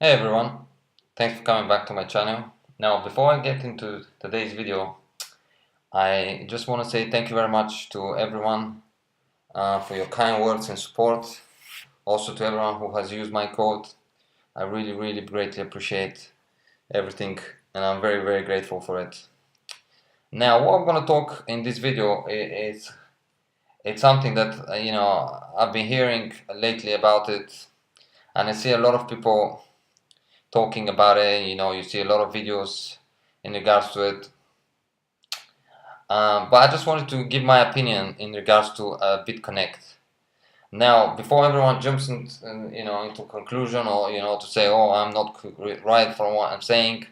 Hey everyone, thanks for coming back to my channel. Now, before I get into today's video, I just want to say thank you very much to everyone for your kind words and support. Also to everyone who has used my code. I really greatly appreciate everything and I'm very grateful for it. Now, what I'm going to talk in this video is it's something that I've been hearing lately about it, and I see a lot of people talking about it. You see a lot of videos in regards to it. But I just wanted to give my opinion in regards to Bitconnect. Now, before everyone jumps into conclusion, or to say, oh, I'm not right from what I'm saying,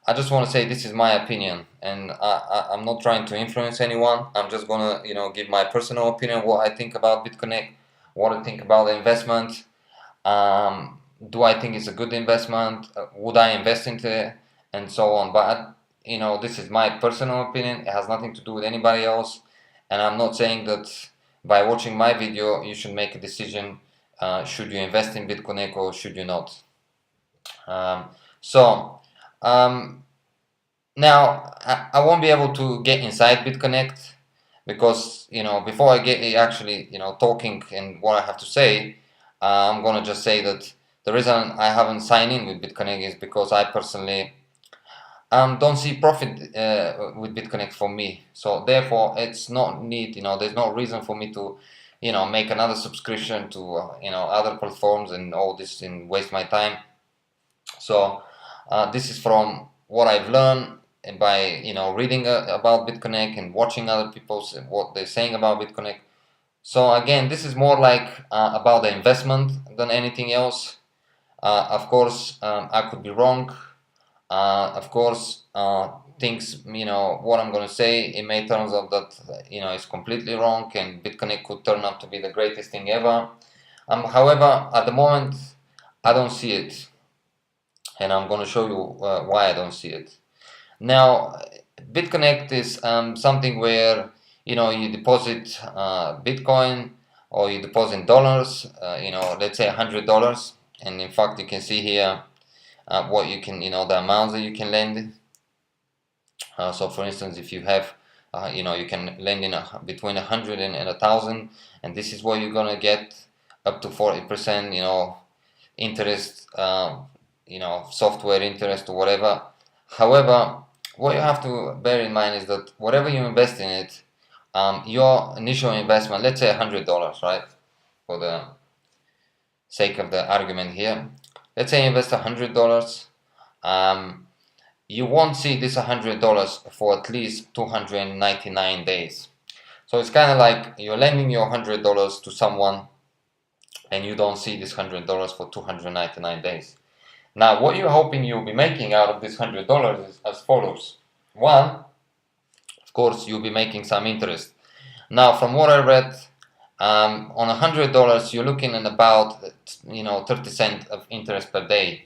I just want to say this is my opinion, and I'm not trying to influence anyone. I'm just gonna give my personal opinion, what I think about Bitconnect, what I think about the investment. Do I think it's a good investment? Would I invest into it? And so on. But this is my personal opinion. It has nothing to do with anybody else. And I'm not saying that by watching my video you should make a decision. Should you invest in Bitcoin or should you not? Um, so now I won't be able to get inside Bitconnect because before I get actually talking and what I have to say, I'm gonna just say that the reason I haven't signed in with Bitconnect is because I personally don't see profit with Bitconnect for me. So therefore, it's not need. There's no reason for me to make another subscription to other platforms and all this and waste my time. So this is from what I've learned and by reading about Bitconnect and watching other people what they're saying about Bitconnect. So again, this is more like about the investment than anything else. Of course, I could be wrong. Of course, things what I'm going to say, it may turn out that it's completely wrong, and Bitconnect could turn out to be the greatest thing ever. However, at the moment, I don't see it, and I'm going to show you why I don't see it. Now, Bitconnect is something where you deposit Bitcoin or you deposit dollars. Let's say $100, and in fact, you can see here what you can, the amounts that you can lend. So, for instance, if you have, you can lend in between 100 and 1,000, and this is what you're gonna get up to 40%. Interest. Software interest or whatever. However, what you have to bear in mind is that whatever you invest in it, your initial investment, let's say $100, right? For the sake of the argument here, let's say you invest $100. You won't see this $100 for at least 299 days. So it's kind of like you're lending your $100 to someone, and you don't see this $100 for 299 days. Now, what you're hoping you'll be making out of this $100 is as follows. One, of course, you'll be making some interest. Now, from what I read, on $100, you're looking at about 30 cents of interest per day.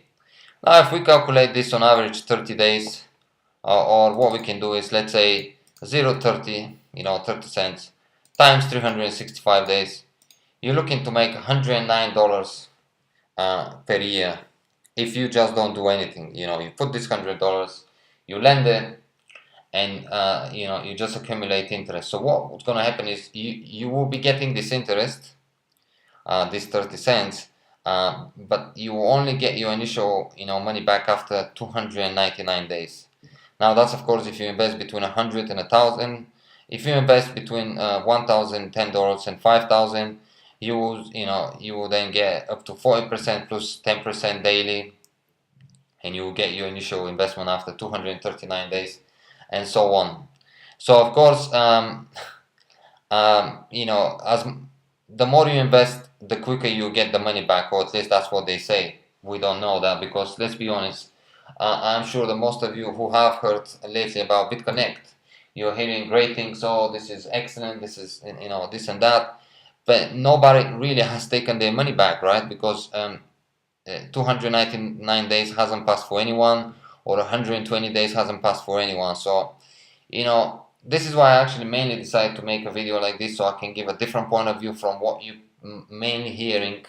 Now, if we calculate this on average 30 days, or what we can do is, let's say 0.30, 30 cents times 365 days, you're looking to make $109 per year. If you just don't do anything, you put this $100, you lend it, and you just accumulate interest. So what's going to happen is you will be getting this interest, this 30 cents, but you will only get your initial money back after 299 days. Now that's of course if you invest between 100 and 1,000. If you invest between $1,010 and 5,000, you will then get up to 40% plus 10% daily, and you will get your initial investment after 239 days, and so on. So of course, as the more you invest, the quicker you get the money back, or at least that's what they say. We don't know that because let's be honest, I'm sure that most of you who have heard lately about Bitconnect, you're hearing great things. Oh, this is excellent. This is this and that, but nobody really has taken their money back, right? Because 299 days hasn't passed for anyone, or 120 days hasn't passed for anyone. So this is why I actually mainly decided to make a video like this, so I can give a different point of view from what you mainly hearing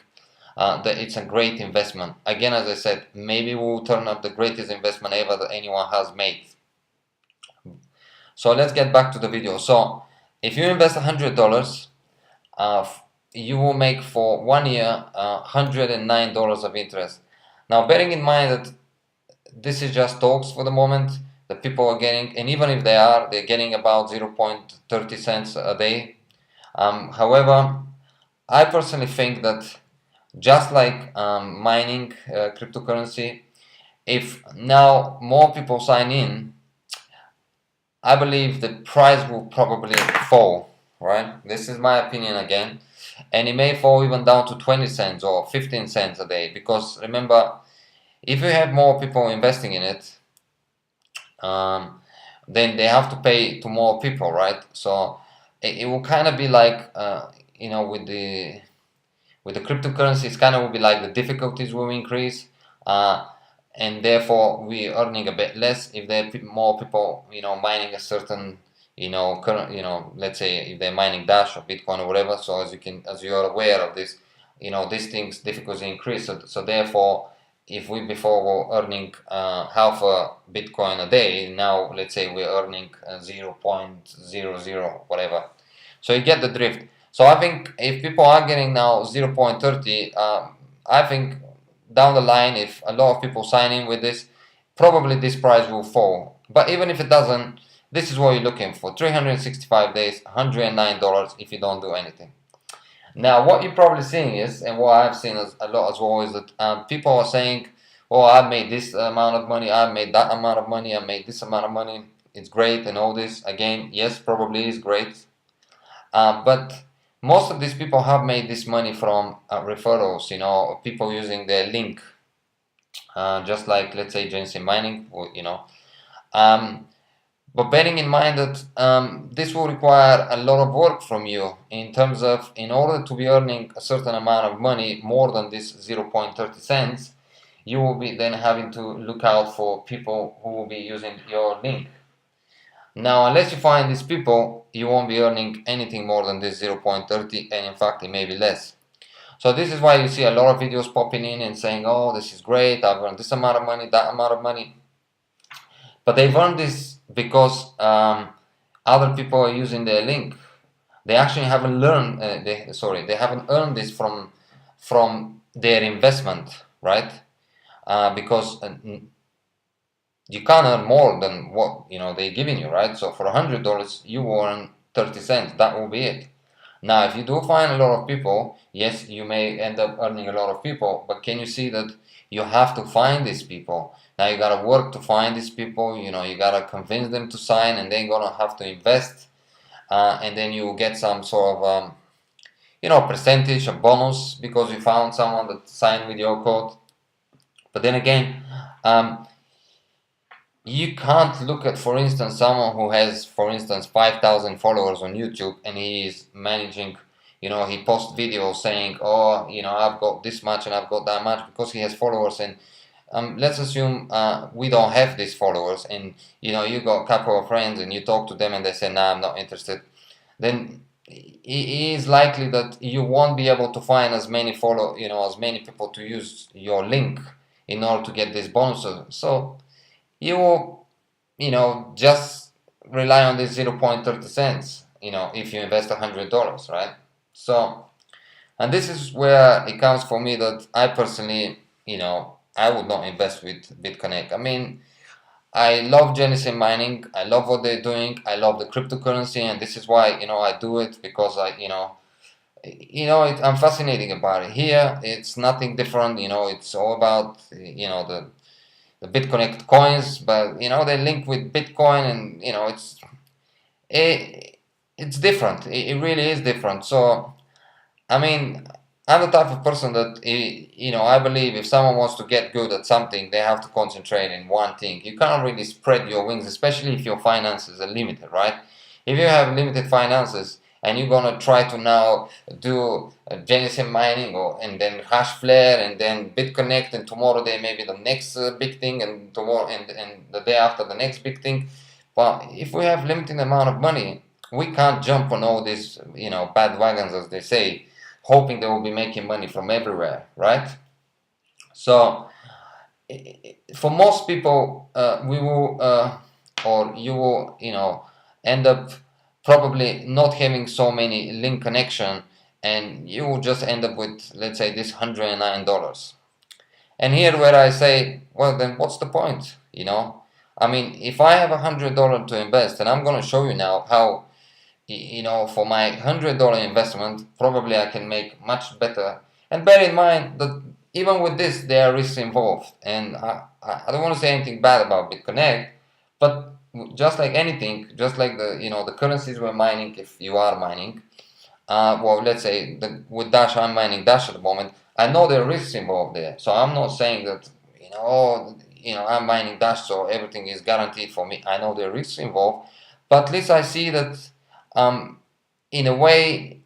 that it's a great investment. Again, as I said, maybe we'll turn up the greatest investment ever that anyone has made. So let's get back to the video. So if you invest $100, you will make for 1 year $109 of interest. Now, bearing in mind that this is just talks for the moment, the people are getting, and even if they're getting about 0.30 cents a day. However, I personally think that just like mining cryptocurrency, if now more people sign in, I believe the price will probably fall, right? This is my opinion again. And it may fall even down to 20 cents or 15 cents a day, because remember, if you have more people investing in it, then they have to pay to more people, right? So it will kind of be like, with the cryptocurrency, it's kind of will be like the difficulties will increase, and therefore we're earning a bit less if there are more people, mining a certain, current, let's say if they're mining Dash or Bitcoin or whatever. So as you are aware of this, these things difficulty increase. So therefore, if we before were earning half a Bitcoin a day, now let's say we're earning 0.00 whatever. So you get the drift. So I think if people are getting now 0.30, I think down the line, if a lot of people sign in with this, probably this price will fall. But even if it doesn't, this is what you're looking for: 365 days, $109 if you don't do anything. Now, what you're probably seeing is, and what I've seen a lot as well, is that people are saying, "Oh, I made this amount of money, I made that amount of money, I made this amount of money. It's great," and all this. Again, yes, probably is great, but most of these people have made this money from referrals, people using their link, just like, let's say, Genesis Mining, but bearing in mind that this will require a lot of work from you in terms of, in order to be earning a certain amount of money, more than this 0.30 cents, you will be then having to look out for people who will be using your link. Now, unless you find these people, you won't be earning anything more than this 0.30, and in fact, it may be less. So this is why you see a lot of videos popping in and saying, "Oh, this is great, I've earned this amount of money, that amount of money." But they've earned this because other people are using their link. They actually haven't learned, they haven't earned this from their investment, right? Because you can't earn more than what they're giving you, right? So for $100, you earn 30 cents. That will be it. Now, if you do find a lot of people, yes, you may end up earning a lot of people, but can you see that you have to find these people? Now you gotta work to find these people. You gotta convince them to sign, and then gonna have to invest, and then you get some sort of percentage, a bonus, because you found someone that signed with your code. But then again, you can't look at, for instance, someone who has, for instance, 5,000 followers on YouTube, and he is managing, he posts videos saying, "Oh, I've got this much and I've got that much," because he has followers. And let's assume we don't have these followers, and you got a couple of friends and you talk to them and they say, "Nah, I'm not interested." Then it is likely that you won't be able to find as many as many people to use your link in order to get these bonuses. So you will, just rely on this 0.30 cents, if you invest $100, right? So, and this is where it comes for me that I personally, I would not invest with Bitconnect. I mean, I love Genesis Mining. I love what they're doing. I love the cryptocurrency, and this is why, I do it, because I'm fascinating about it. Here, it's nothing different. It's all about, the Bitconnect coins, but they link with Bitcoin, and it's different. It really is different. So I mean, I'm the type of person that I believe if someone wants to get good at something, they have to concentrate in one thing. You can't really spread your wings, especially if your finances are limited, right? If you have limited finances and you're gonna try to now do Genesis mining, and then Hashflare, and then Bitconnect, and tomorrow there may be the next big thing, and tomorrow and the day after the next big thing. But if we have limited amount of money, we can't jump on all these bad wagons, as they say, hoping they will be making money from everywhere, right? So for most people, we will or you will, end up probably not having so many link connection, and you will just end up with, let's say, this $109. And here where I say, well, then what's the point? I mean, if I have $100 to invest, and I'm going to show you now how, for my $100 investment, probably I can make much better. And bear in mind that even with this, there are risks involved. And I don't want to say anything bad about Bitconnect, but just like anything, just like the currencies we're mining, if you are mining, well, let's say with Dash, I'm mining Dash at the moment. I know there are risks involved there, so I'm not saying that I'm mining Dash, so everything is guaranteed for me. I know there are risks involved, but at least I see that in a way,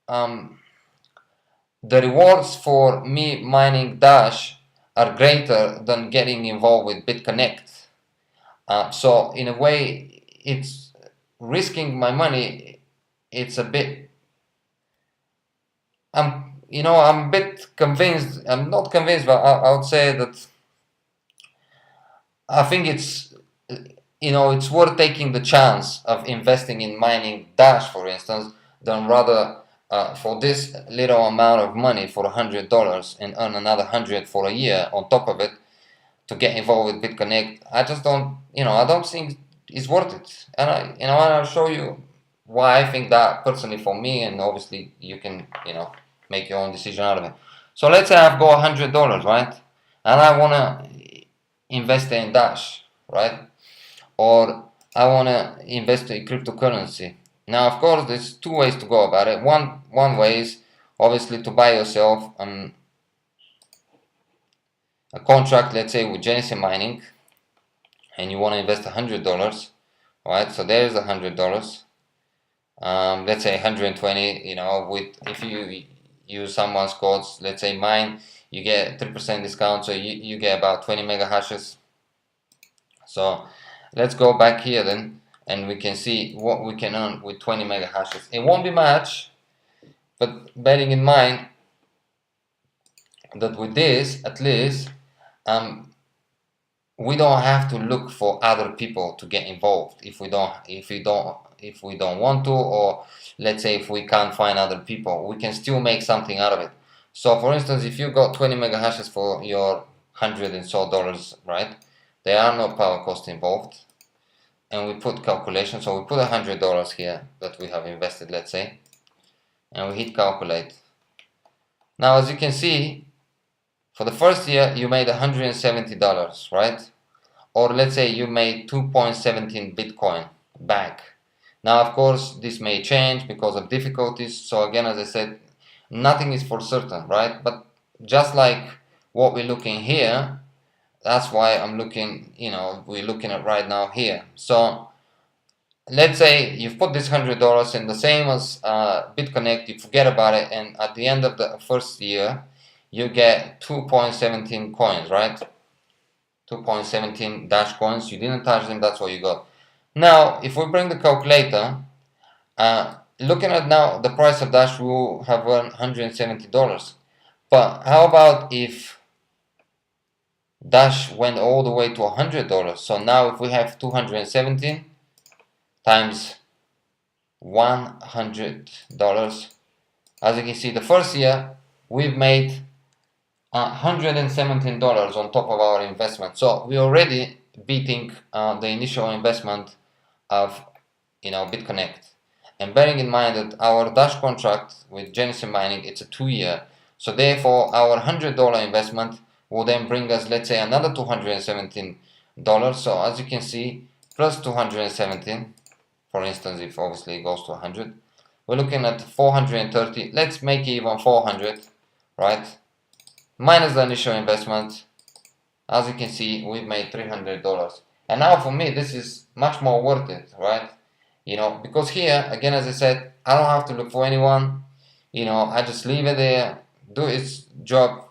the rewards for me mining Dash are greater than getting involved with Bitconnect. So in a way, it's risking my money. It's a bit. I'm a bit convinced. I'm not convinced, but I would say that I think it's worth taking the chance of investing in mining Dash, for instance, than rather for this little amount of money for $100 and earn another 100 for a year on top of it to get involved with Bitconnect. I just don't, I don't think it's worth it. And I'll show you why I think that personally for me, and obviously you can, make your own decision out of it. So let's say I've got $100, right? And I want to invest in Dash, right? Or I want to invest in cryptocurrency. Now, of course, there's two ways to go about it. One way is obviously to buy yourself a contract, let's say with Genesis Mining, and you want to invest $100, right? So there's $100. Let's say 120. With if you use someone's codes, let's say mine, you get 3% discount, so you get about 20 mega hashes. So let's go back here then, and we can see what we can earn with 20 mega hashes. It won't be much, but bearing in mind that with this, at least, we don't have to look for other people to get involved if we don't want to, or let's say if we can't find other people, we can still make something out of it. So for instance, if you got 20 mega hashes for your $100 and so, right, there are no power costs involved, and we put calculation, so we put $100 here that we have invested, let's say, and we hit calculate. Now as you can see, for the first year you made $170, right? Or let's say you made 2.17 Bitcoin back. Now of course this may change because of difficulties, so again, as I said, nothing is for certain, right? But just like what we're looking here, that's why I'm looking, we're looking at right now here. So let's say you've put this $100 in, the same as Bitconnect, you forget about it, and at the end of the first year you get 2.17 coins, right? 2.17 Dash coins. You didn't touch them, that's what you got. Now if we bring the calculator, looking at now the price of Dash, we will have earned $170. But how about if Dash went all the way to $100? So now if we have 217 times $100, as you can see, the first year we've made $117 on top of our investment. So we're already beating the initial investment of Bitconnect. And bearing in mind that our Dash contract with Genesis Mining, it's a 2-year. So therefore our $100 investment will then bring us, let's say, another $217. So as you can see, plus 217, for instance, if obviously it goes to 100, we're looking at 430. Let's make it even 400, right? Minus the initial investment. As you can see, we've made $300. And now for me, this is much more worth it, right? Because here, again, as I said, I don't have to look for anyone. I just leave it there, do its job.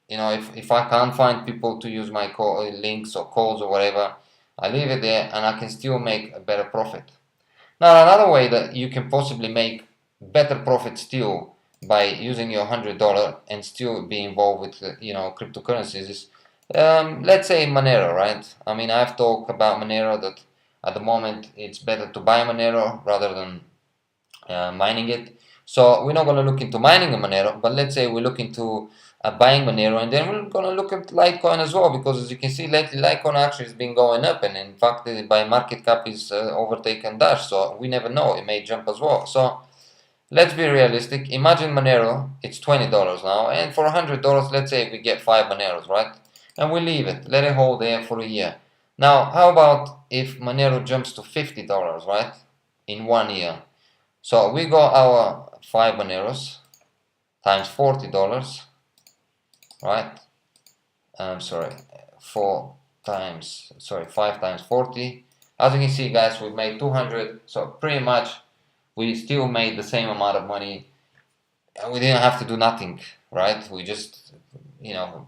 If I can't find people to use my links or codes or whatever, I leave it there and I can still make a better profit. Now, another way that you can possibly make better profit still by using your $100 and still be involved with cryptocurrencies is, let's say, Monero, right? I mean, I've talked about Monero, that at the moment it's better to buy Monero rather than mining it. So we're not going to look into mining a Monero, but let's say we look into buying Monero, and then we're going to look at Litecoin as well, because as you can see lately, Litecoin actually has been going up, and in fact by market cap is overtaken Dash, so we never know, it may jump as well. So let's be realistic. Imagine Monero, it's $20 now, and for $100, let's say we get 5 Moneros, right? And we leave it, let it hold there for a year. Now, how about if Monero jumps to $50, right? In 1 year. So we got our 5 Moneros times $40, right? I'm sorry, 5 times 40. As you can see, guys, we made 200. So pretty much we still made the same amount of money, and we didn't have to do nothing, right? We just,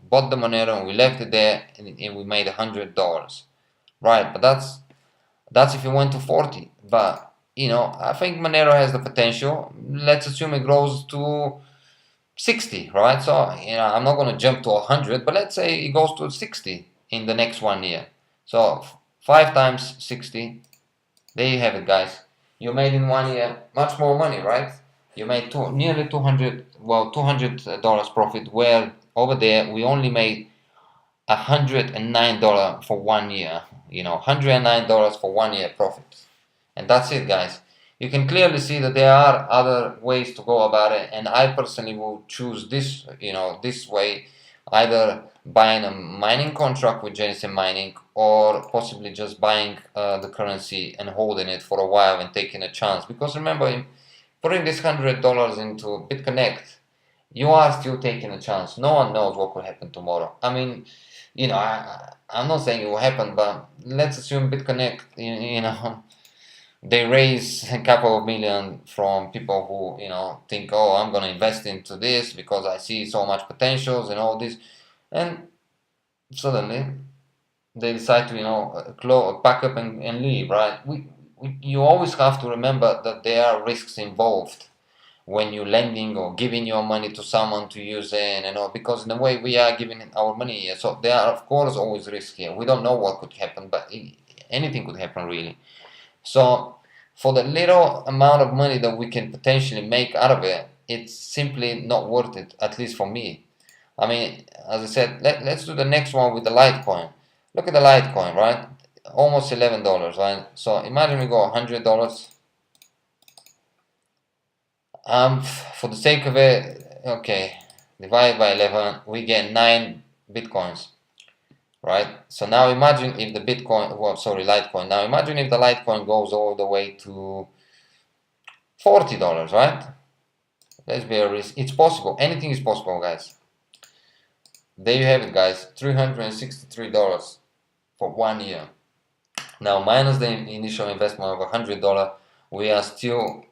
bought the Monero and we left it there, and we made $100, right? But that's if you went to 40. But I think Monero has the potential. Let's assume it grows to 60, right? So I'm not going to jump to 100, but let's say it goes to 60 in the next 1 year. So 5 times 60, there you have it, guys. You made in 1 year much more money, right? You made nearly $200 profit, where over there we only made $109 for 1 year. $109 for 1 year profit. And that's it, guys. You can clearly see that there are other ways to go about it, and I personally will choose this way, either buying a mining contract with Genesis Mining, or possibly just buying the currency and holding it for a while and taking a chance. Because remember, putting this $100 into Bitconnect, you are still taking a chance. No one knows what could happen tomorrow. I mean, I'm not saying it will happen, but let's assume Bitconnect, they raise a couple of million from people who think, oh, I'm going to invest into this because I see so much potentials and all this, and suddenly they decide to pack up and leave, right? You always have to remember that there are risks involved when you're lending or giving your money to someone to use it, because in a way we are giving our money here, so there are of course always risks here. We don't know what could happen, but anything could happen, really. So for the little amount of money that we can potentially make out of it, it's simply not worth it, at least for me. I mean, as I said, let's do the next one with the Litecoin. Look at the Litecoin, right? Almost $11, right? So imagine we go $100. For the sake of it, okay, divide by 11, we get 9 Bitcoins. Right? So now imagine if the Litecoin. Now imagine if the Litecoin goes all the way to $40, right? Let's be a risk. It's possible. Anything is possible, guys. There you have it, guys. $363 for 1 year. Now, minus the initial investment of $100, we are still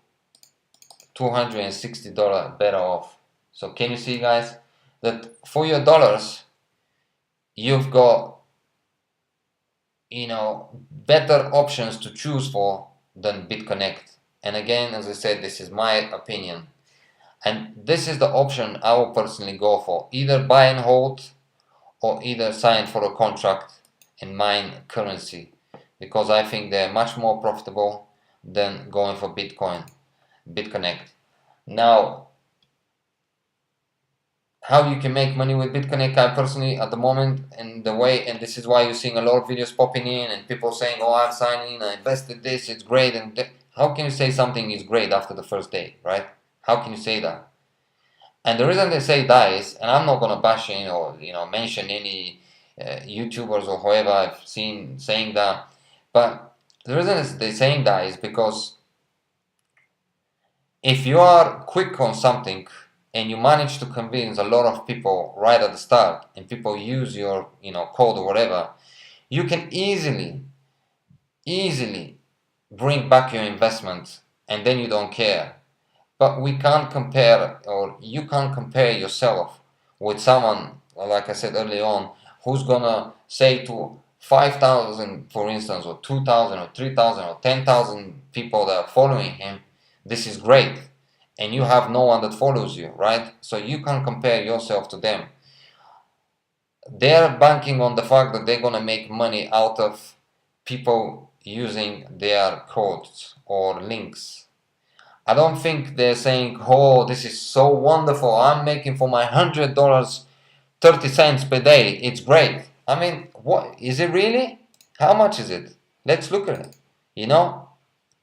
$260 better off. So can you see, guys, that for your dollars, you've got better options to choose for than Bitconnect. And again, as I said, this is my opinion, and this is the option I will personally go for: either buy and hold, or either sign for a contract and mine currency, because I think they're much more profitable than going for Bitconnect. Now, how you can make money with Bitconnect, I personally, at the moment, and this is why you're seeing a lot of videos popping in and people saying, oh, I've signed in, I invested this, it's great. And how can you say something is great after the first day, right? How can you say that? And the reason they say that is, and I'm not going to bash or mention any YouTubers or whoever I've seen saying that, but the reason they're saying that is because if you are quick on something, and you manage to convince a lot of people right at the start, and people use your code or whatever, you can easily bring back your investment, and then you don't care. But we can't compare, or you can't compare yourself with someone, like I said earlier on, who's gonna say to 5,000, for instance, or 2,000 or 3,000 or 10,000 people that are following him, this is great. and you have no one that follows you, right? So you can't compare yourself to them. They're banking on the fact that they're gonna make money out of people using their codes or links. I don't think they're saying, oh, this is so wonderful, I'm making for my $100 30 cents per day, it's great. I mean, what is it really? How much is it? Let's look at it. You know,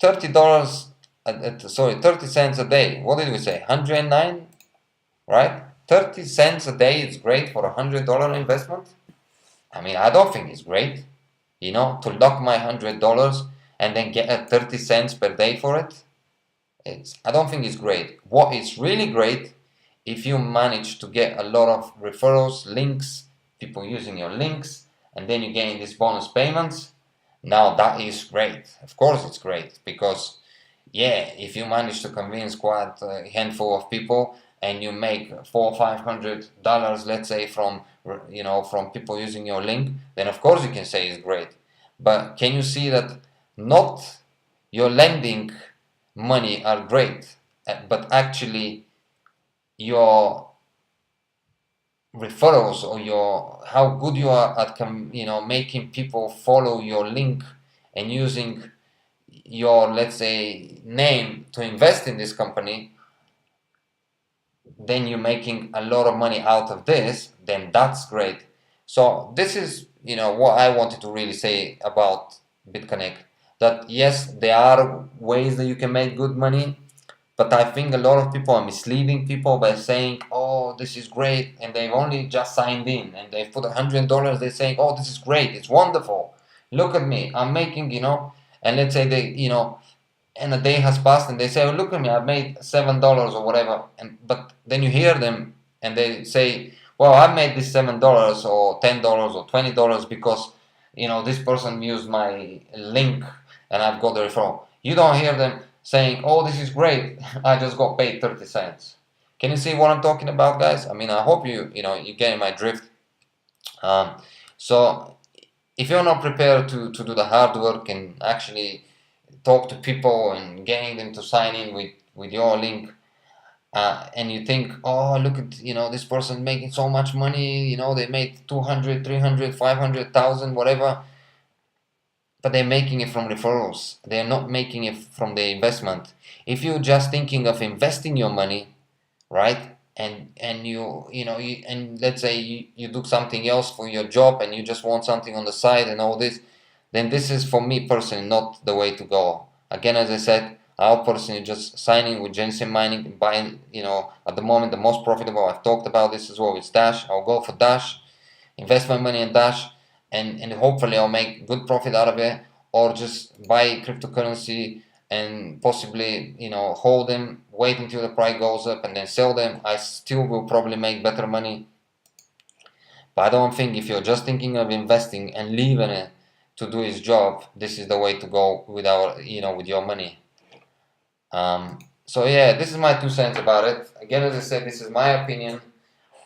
$30, sorry, 30 cents a day. What did we say? 109, right? 30 cents a day is great for $100 investment. I mean, I don't think it's great. You know, to lock my $100 and then get a 30 cents per day for it. I don't think it's great. What is really great, if you manage to get a lot of referrals, links, people using your links, and then you getting these bonus payments, now that is great. Of course it's great, because yeah, if you manage to convince quite a handful of people and you make $400-500, let's say, from from people using your link, then of course you can say it's great. But can you see that not your lending money are great, but actually your referrals or your how good you are at making people follow your link and using your, let's say, name to invest in this company, then you're making a lot of money out of this, then that's great. So this is what I wanted to really say about Bitconnect, that yes, there are ways that you can make good money, but I think a lot of people are misleading people by saying, oh, this is great, and they've only just signed in and they've put $100. They're saying, oh, this is great, it's wonderful, look at me, I'm making, and let's say they, and a day has passed and they say, oh, look at me, I've made $7 or whatever, but then you hear them and they say, well, I made this $7 or $10 or $20 because this person used my link and I've got the referral. You don't hear them saying, oh, this is great, I just got paid 30 cents. Can you see what I'm talking about, guys? I mean, I hope you get my drift. So if you're not prepared to do the hard work and actually talk to people and getting them to sign in with your link, and you think, oh, look at this person making so much money, they made 200, 300, 500,000, whatever, but they're making it from referrals, they're not making it from the investment. If you're just thinking of investing your money, right, and and let's say you do something else for your job and you just want something on the side and all this, then this is, for me personally, not the way to go. Again, as I said, I'll personally just signing with Genesis Mining, buying, at the moment the most profitable. I've talked about this as well with Dash. I'll go for Dash, invest my money in Dash, and hopefully I'll make good profit out of it, or just buy cryptocurrency and possibly hold them, wait until the price goes up and then sell them. I still will probably make better money. But I don't think, if you're just thinking of investing and leaving it to do his job, this is the way to go with your money. So yeah, this is my 2 cents about it. Again, as I said, this is my opinion.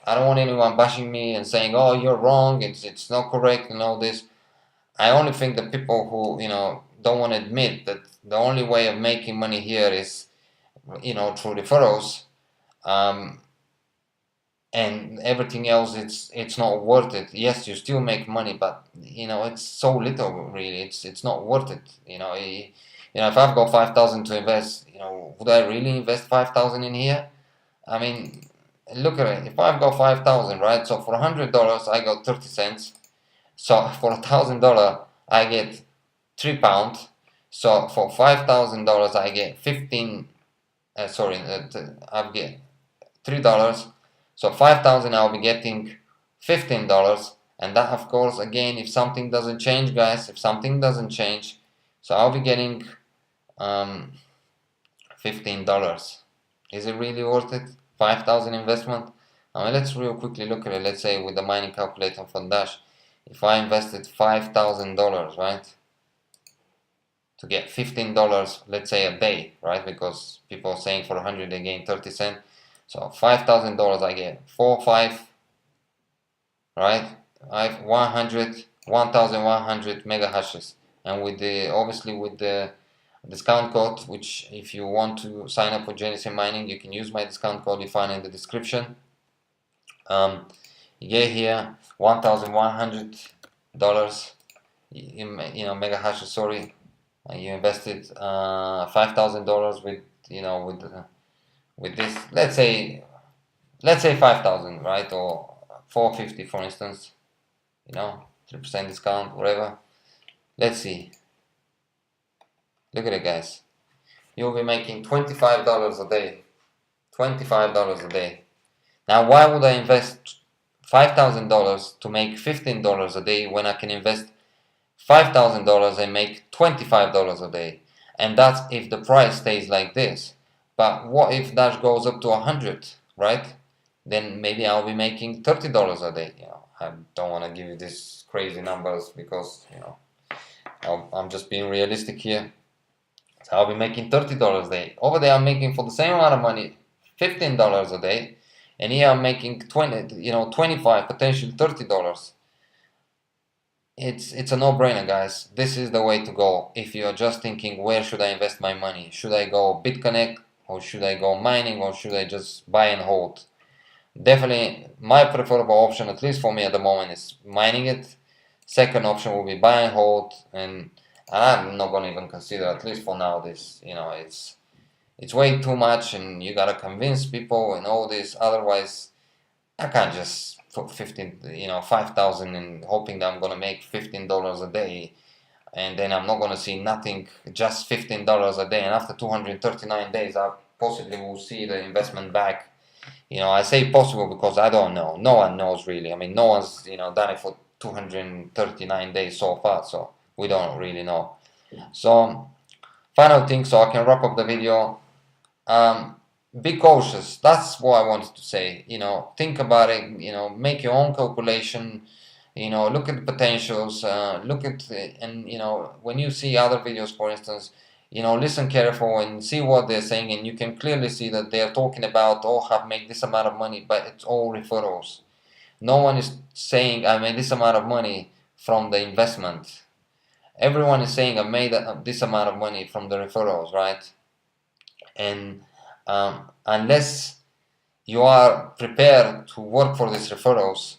I don't want anyone bashing me and saying, oh, you're wrong, it's not correct and all this. I only think that people who don't want to admit that the only way of making money here is through referrals, and everything else, it's not worth it. Yes, you still make money, but it's so little, really. It's not worth it. If I've got 5,000 to invest, would I really invest 5,000 in here? I mean, look at it. If I've got 5,000, right? So for $100, I got 30 cents. So for $1,000, I get £3. So for $5,000, I get 15. I get $3. So 5,000, I'll be getting $15. And that, of course, again, if something doesn't change, guys, if something doesn't change, so I'll be getting $15. Is it really worth it? 5,000 investment? I mean, let's real quickly look at it. Let's say with the mining calculator from Dash, if I invested $5,000, right, to get $15, let's say a day, right, because people are saying for 100 they gain 30 cents. So $5,000, I get 5, right? I have 1,100 mega hashes, and with the obviously with the discount code, which if you want to sign up for Genesis Mining, you can use my discount code you find in the description. You get here $1,100 mega hashes, sorry. You invested $5,000 with with this, let's say 5,000, right, or 450 for instance, 3% discount, whatever. Let's see. Look at it, guys. You'll be making $25 a day. $25 a day. Now, why would I invest $5,000 to make $15 a day when I can invest $5,000 and make $25 a day? And that's if the price stays like this. But what if that goes up to 100, right? Then maybe I'll be making $30 a day. I don't want to give you these crazy numbers because I'm just being realistic here. So I'll be making $30 a day. Over there I'm making, for the same amount of money, $15 a day, and here I'm making 25, potentially $30. It's a no-brainer, guys. This is the way to go if you are just thinking, where should I invest my money? Should I go Bitconnect, or should I go mining, or should I just buy and hold? Definitely my preferable option, at least for me at the moment, is mining it. Second option will be buy and hold, and I'm not going to even consider, at least for now, this. It's way too much, and you gotta convince people and all this. Otherwise, I can't just put 5,000 and hoping that I'm gonna make $15 a day, and then I'm not gonna see nothing, just $15 a day, and after 239 days, I possibly will see the investment back. I say possible because I don't know. No one knows really. I mean, no one's done it for 239 days so far, so we don't really know. So final thing, so I can wrap up the video. Be cautious. That's what I wanted to say. Think about it. Make your own calculation. Look at the potentials. Look at and when you see other videos, for instance, listen careful and see what they're saying, and you can clearly see that they're talking about, have made this amount of money, but it's all referrals. No one is saying I made this amount of money from the investment. Everyone is saying I made this amount of money from the referrals, right? And unless you are prepared to work for these referrals,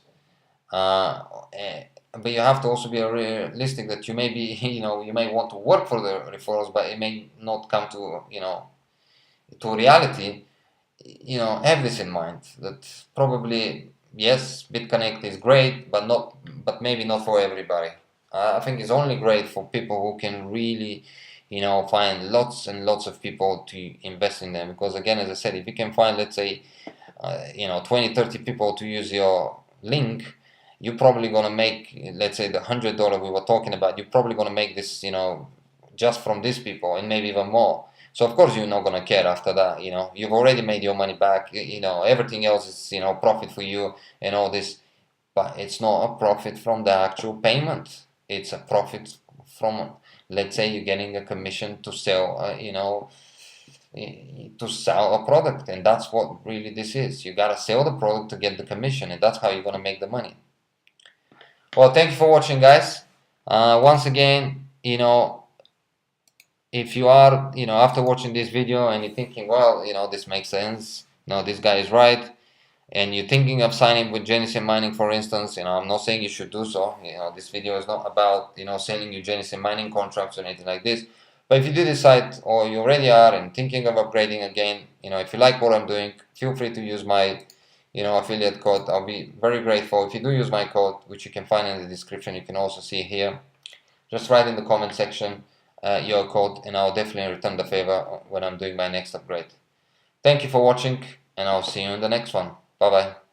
but you have to also be realistic that you may be, you may want to work for the referrals, but it may not come to, to reality. Have this in mind, that probably, yes, Bitconnect is great, but maybe not for everybody. I think it's only great for people who can really, find lots and lots of people to invest in them. Because again, as I said, if you can find, let's say, 20-30 people to use your link, you're probably gonna make, let's say, the $100 we were talking about. You're probably gonna make this, just from these people, and maybe even more. So of course you're not gonna care after that. You've already made your money back. Everything else is profit for you and all this, but it's not a profit from the actual payment. It's a profit from, let's say, you're getting a commission to sell, to sell a product, and that's what really this is. You gotta sell the product to get the commission, and that's how you're gonna make the money. Well, thank you for watching, guys. Once again, if you are, after watching this video and you're thinking, well, this makes sense, this guy is right, and you're thinking of signing with Genesis Mining, for instance, I'm not saying you should do so. This video is not about, selling you Genesis Mining contracts or anything like this. But if you do decide, or you already are, and thinking of upgrading again, if you like what I'm doing, feel free to use my, affiliate code. I'll be very grateful if you do use my code, which you can find in the description. You can also see here. Just write in the comment section your code, and I'll definitely return the favor when I'm doing my next upgrade. Thank you for watching, and I'll see you in the next one. Bye bye.